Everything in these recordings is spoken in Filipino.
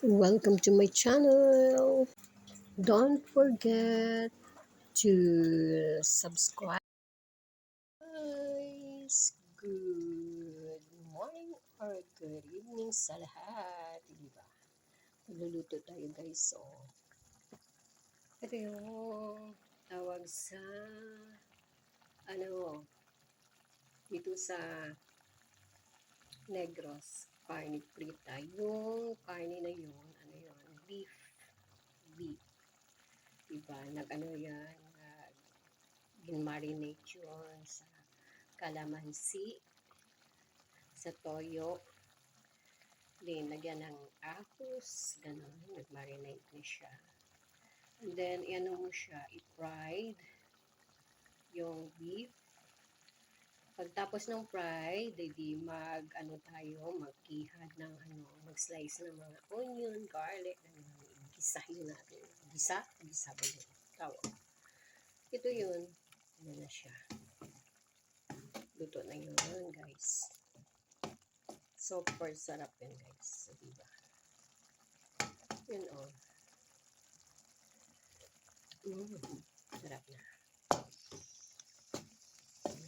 Welcome to my channel. Don't forget to subscribe. Guys, good morning or good evening sa lahat. Diba? Magluluto tayo guys. So, ito yung tawag sa dito sa Negros. Carne prita. Yung carne na yun, beef. Beef. Diba? Yan, gin-marinate yun sa kalamansi, sa toyo, then lagyan ng ahos, ganun, nag-marinate na siya. And then, mo siya, i-fried yung beef. Pagtapos ng fried, di mag-ihad ng mag-slice ng mga onion, garlic, gisahin natin. Gisa ba yun? Tawag. Ito yun. Ano na siya. Luto na yun, guys. Super sarap yun, guys. So, diba? Yun, oh. Sarap na.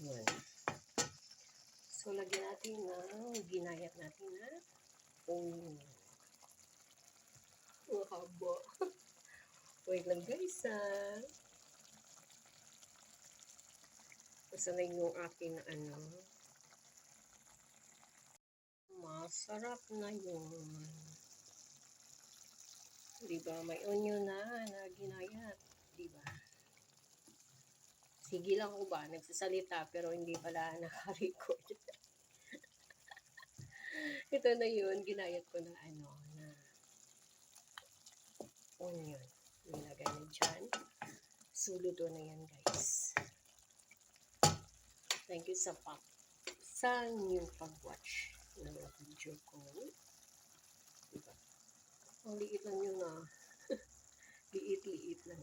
Yun. So, lagyan natin ginayat natin na haba. Wait lang, guys, Basta na yung aking masarap na yun. Diba? May onion na ginayat. Diba? Sige lang ko ba? Nagsasalita pero hindi pala naka-record. Ito na yun. Ginayat ko na na onion. Nilagay na dyan. So, luto na yan, guys. Thank you sa inyong pag-watch ng video ko. Diba? Ang liit lang yun liit-liit lang.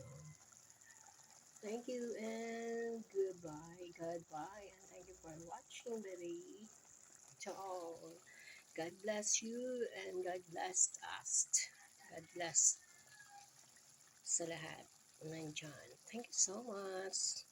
Thank you and goodbye. Goodbye. And thank you for watching the day. Ciao. God bless you and God bless us. God bless sa lahat nandyan. Thank you so much.